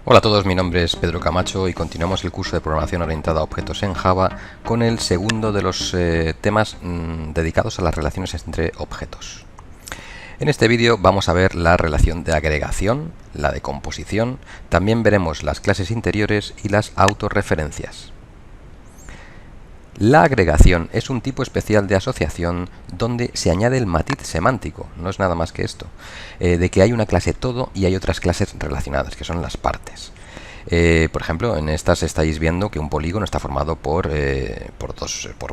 Hola a todos, mi nombre es Pedro Camacho y continuamos el curso de programación orientada a objetos en Java con el segundo de los temas dedicados a las relaciones entre objetos. En este vídeo vamos a ver la relación de agregación, la de composición, también veremos las clases interiores y las autorreferencias. La agregación es un tipo especial de asociación donde se añade el matiz semántico, no es nada más que esto, de que hay una clase todo y hay otras clases relacionadas, que son las partes. Por ejemplo, en estas estáis viendo que un polígono está formado por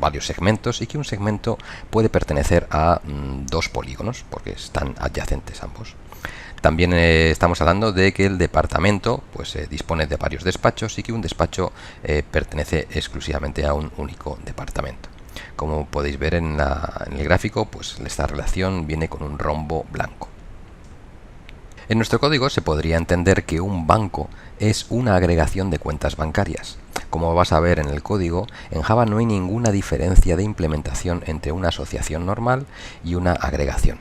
varios segmentos y que un segmento puede pertenecer a dos polígonos, porque están adyacentes ambos. También estamos hablando de que el departamento dispone de varios despachos y que un despacho pertenece exclusivamente a un único departamento. Como podéis ver en el gráfico, pues esta relación viene con un rombo blanco. En nuestro código se podría entender que un banco es una agregación de cuentas bancarias. Como vas a ver en el código, en Java no hay ninguna diferencia de implementación entre una asociación normal y una agregación.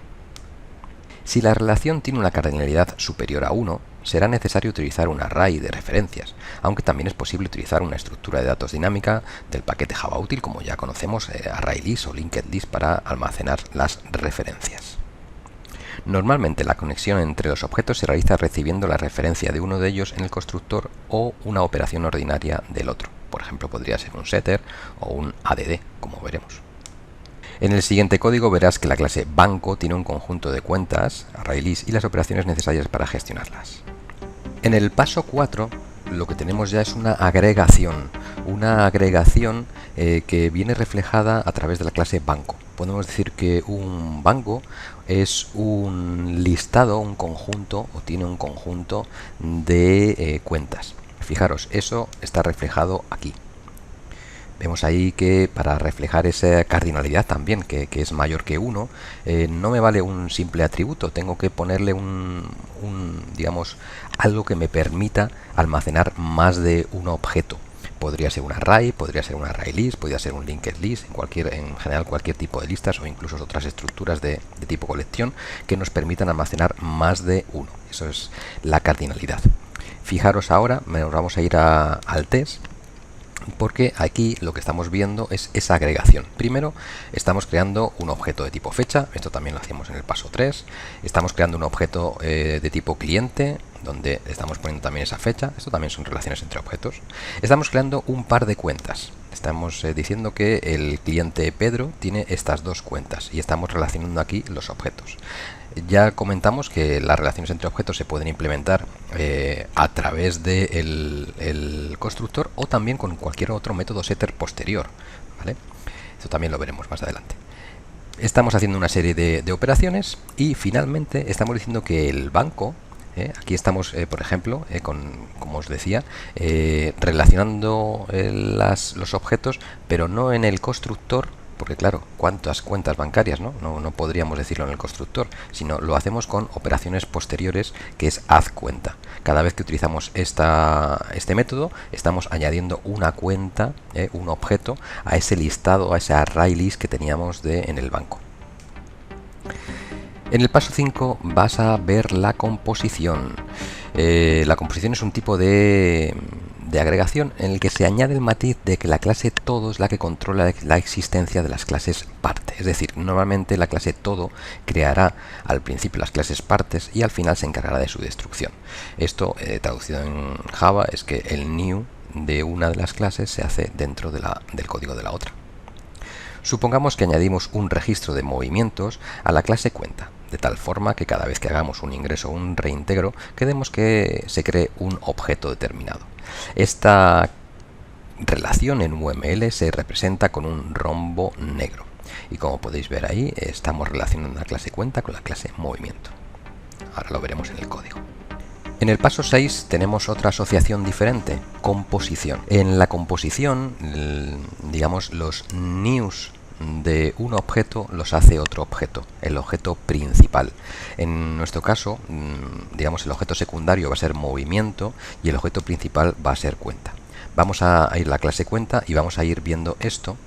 Si la relación tiene una cardinalidad superior a 1, será necesario utilizar un array de referencias, aunque también es posible utilizar una estructura de datos dinámica del paquete Java útil, como ya conocemos, ArrayList o LinkedList, para almacenar las referencias. Normalmente la conexión entre los objetos se realiza recibiendo la referencia de uno de ellos en el constructor o una operación ordinaria del otro. Por ejemplo, podría ser un setter o un add, como veremos. En el siguiente código verás que la clase banco tiene un conjunto de cuentas, ArrayList, y las operaciones necesarias para gestionarlas. En el paso 4 lo que tenemos ya es una agregación que viene reflejada a través de la clase banco. Podemos decir que un banco es un listado, un conjunto, o tiene un conjunto de cuentas. Fijaros, eso está reflejado aquí. Vemos ahí que para reflejar esa cardinalidad también, que es mayor que 1, no me vale un simple atributo, tengo que ponerle digamos, algo que me permita almacenar más de un objeto. Podría ser un array, podría ser un ArrayList, podría ser un LinkedList, en general cualquier tipo de listas o incluso otras estructuras de tipo colección que nos permitan almacenar más de uno. Eso es la cardinalidad. Fijaros ahora, nos vamos a ir al test, porque aquí lo que estamos viendo es esa agregación. Primero estamos creando un objeto de tipo fecha, esto también lo hacíamos en el paso 3. Estamos creando un objeto de tipo cliente, donde estamos poniendo también esa fecha. Esto también son relaciones entre objetos. Estamos creando un par de cuentas. Estamos diciendo que el cliente Pedro tiene estas dos cuentas y estamos relacionando aquí los objetos. Ya comentamos que las relaciones entre objetos se pueden implementar a través del constructor o también con cualquier otro método setter posterior, ¿vale? Esto también lo veremos más adelante. Estamos haciendo una serie de operaciones y finalmente estamos diciendo que el banco, aquí estamos, por ejemplo, como os decía, relacionando los objetos, pero no en el constructor, porque claro, ¿cuántas cuentas bancarias? No podríamos decirlo en el constructor, sino lo hacemos con operaciones posteriores, que es add cuenta. Cada vez que utilizamos este método, estamos añadiendo una cuenta, un objeto, a ese listado, a ese ArrayList que teníamos en el banco. En el paso 5 vas a ver la composición. La composición es un tipo de agregación en el que se añade el matiz de que la clase todo es la que controla la existencia de las clases parte. Es decir, normalmente la clase todo creará al principio las clases partes y al final se encargará de su destrucción. Esto, traducido en Java, es que el new de una de las clases se hace dentro del código de la otra. Supongamos que añadimos un registro de movimientos a la clase cuenta, de tal forma que cada vez que hagamos un ingreso o un reintegro, queremos que se cree un objeto determinado. Esta relación en UML se representa con un rombo negro. Y como podéis ver ahí, estamos relacionando la clase cuenta con la clase movimiento. Ahora lo veremos en el código. En el paso 6 tenemos otra asociación diferente, composición. En la composición, digamos, los news de un objeto los hace otro objeto, el objeto principal. En nuestro caso, digamos, el objeto secundario va a ser movimiento y el objeto principal va a ser cuenta. Vamos a ir a la clase cuenta y vamos a ir viendo esto.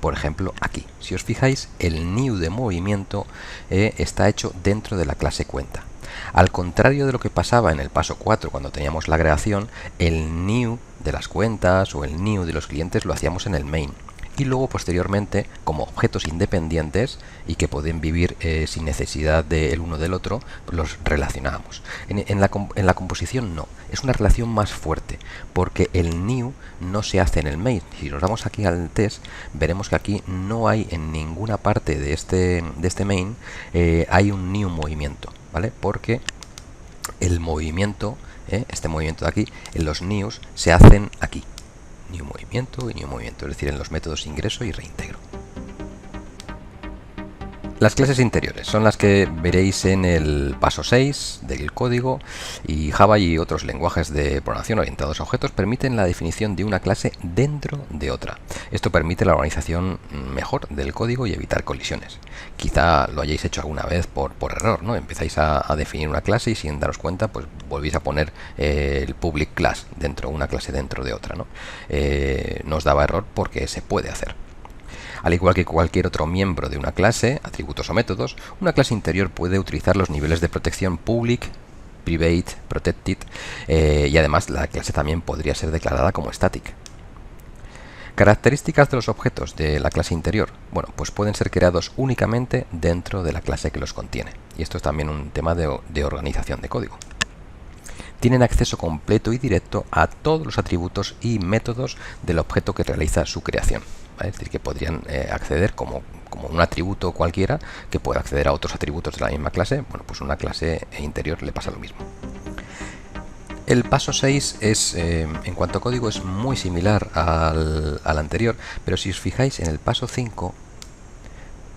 por ejemplo aquí. Si os fijáis, el new de movimiento está hecho dentro de la clase cuenta. Al contrario de lo que pasaba en el paso 4 cuando teníamos la agregación, el new de las cuentas o el new de los clientes lo hacíamos en el main. Y luego posteriormente, como objetos independientes y que pueden vivir sin necesidad del uno del otro, los relacionamos. En la composición no, es una relación más fuerte, porque el new no se hace en el main. Si nos vamos aquí al test, veremos que aquí no hay en ninguna parte de este main, hay un new movimiento, ¿vale? Porque el movimiento, este movimiento de aquí, en los news se hacen aquí. New movimiento y new movimiento, es decir, en los métodos ingreso y reintegro. Las clases interiores son las que veréis en el paso 6 del código, y Java y otros lenguajes de programación orientados a objetos permiten la definición de una clase dentro de otra. Esto permite la organización mejor del código y evitar colisiones. Quizá lo hayáis hecho alguna vez por error, ¿no? Empezáis a definir una clase y sin daros cuenta pues volvéis a poner el public class dentro, una clase dentro de otra, ¿no? No os daba error porque se puede hacer. Al igual que cualquier otro miembro de una clase, atributos o métodos, una clase interior puede utilizar los niveles de protección public, private, protected, y además la clase también podría ser declarada como static. Características de los objetos de la clase interior. Bueno, pues pueden ser creados únicamente dentro de la clase que los contiene. Y esto es también un tema de organización de código. Tienen acceso completo y directo a todos los atributos y métodos del objeto que realiza su creación. ¿Vale? Es decir, que podrían acceder como un atributo cualquiera, que puede acceder a otros atributos de la misma clase. Bueno, pues una clase interior le pasa lo mismo. El paso 6 es, en cuanto a código, es muy similar al anterior, pero si os fijáis en el paso 5,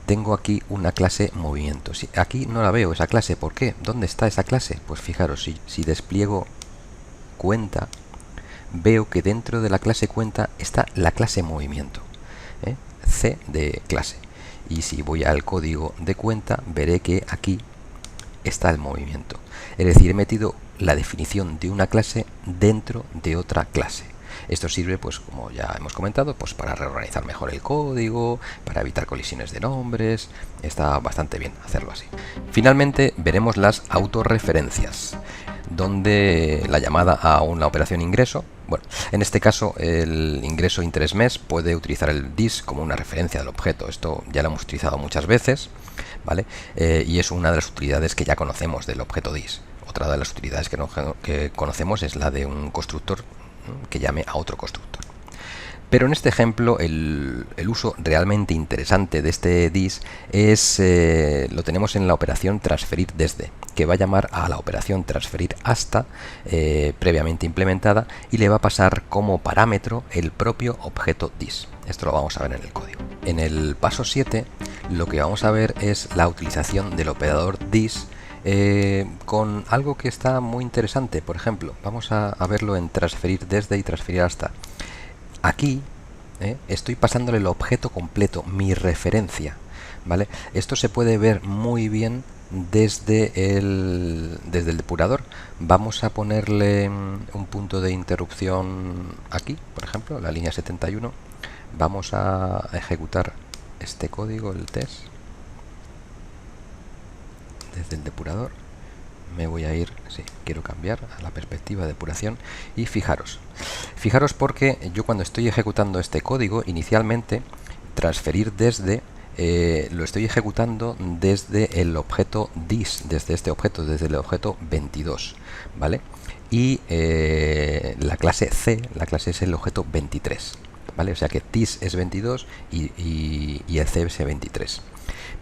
tengo aquí una clase movimiento. Aquí no la veo esa clase. ¿Por qué? ¿Dónde está esa clase? Pues fijaros, si despliego cuenta, veo que dentro de la clase cuenta está la clase movimiento, C de clase. Y si voy al código de cuenta, veré que aquí está el movimiento. Es decir, he metido la definición de una clase dentro de otra clase. Esto sirve, pues como ya hemos comentado, pues para reorganizar mejor el código, para evitar colisiones de nombres. Está bastante bien hacerlo así. Finalmente veremos las autorreferencias, donde la llamada a una operación ingreso, bueno, en este caso el ingreso interés mes puede utilizar el this como una referencia del objeto. Esto ya lo hemos utilizado muchas veces, ¿vale? Y es una de las utilidades que ya conocemos del objeto this. Otra de las utilidades que conocemos es la de un constructor que llame a otro constructor. Pero en este ejemplo el uso realmente interesante de este this es lo tenemos en la operación transferir desde, que va a llamar a la operación transferir hasta previamente implementada, y le va a pasar como parámetro el propio objeto this. Esto lo vamos a ver en el código. En el paso 7 lo que vamos a ver es la utilización del operador this con algo que está muy interesante. Por ejemplo, vamos a verlo en transferir desde y transferir hasta. Aquí estoy pasándole el objeto completo, mi referencia, ¿vale? Esto se puede ver muy bien desde el depurador. Vamos a ponerle un punto de interrupción aquí, por ejemplo, la línea 71. Vamos a ejecutar este código, el test, desde el depurador. Me voy a ir, sí, quiero cambiar a la perspectiva de depuración, y fijaros porque yo cuando estoy ejecutando este código, inicialmente transferir desde lo estoy ejecutando desde el objeto this, desde este objeto, desde el objeto 22, ¿vale? Y la clase C, la clase es el objeto 23, ¿vale? O sea que this es 22 y el C es 23.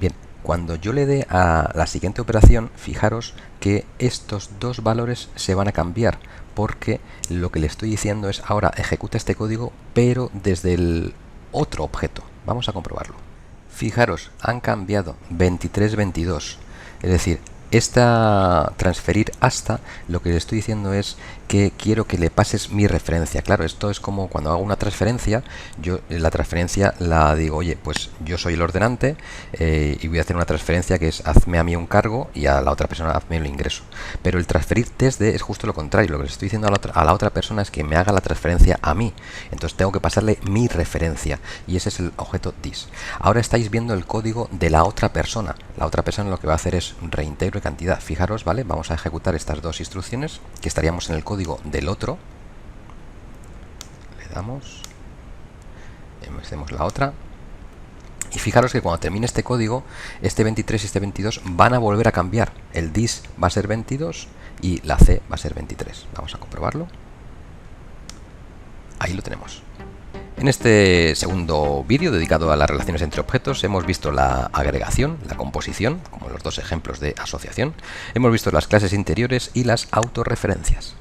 Bien, cuando yo le dé a la siguiente operación, fijaros que estos dos valores se van a cambiar, porque lo que le estoy diciendo es ahora ejecuta este código pero desde el otro objeto. Vamos a comprobarlo. Fijaros, han cambiado 23-22, es decir, Esta transferir hasta, lo que le estoy diciendo es que quiero que le pases mi referencia. Claro, esto es como cuando hago una transferencia, yo la transferencia la digo, oye, pues yo soy el ordenante y voy a hacer una transferencia que es hazme a mí un cargo y a la otra persona hazme el ingreso. Pero el transferir desde es justo lo contrario. Lo que le estoy diciendo a la otra persona es que me haga la transferencia a mí. Entonces tengo que pasarle mi referencia y ese es el objeto dis. Ahora estáis viendo el código de la otra persona. La otra persona lo que va a hacer es reintegro de cantidad. Fijaros, ¿vale? Vamos a ejecutar estas dos instrucciones que estaríamos en el código del otro. Le damos, hacemos la otra. Y fijaros que cuando termine este código, este 23 y este 22 van a volver a cambiar. El dis va a ser 22 y la c va a ser 23. Vamos a comprobarlo. Ahí lo tenemos. En este segundo vídeo dedicado a las relaciones entre objetos hemos visto la agregación, la composición, como los dos ejemplos de asociación, hemos visto las clases interiores y las autorreferencias.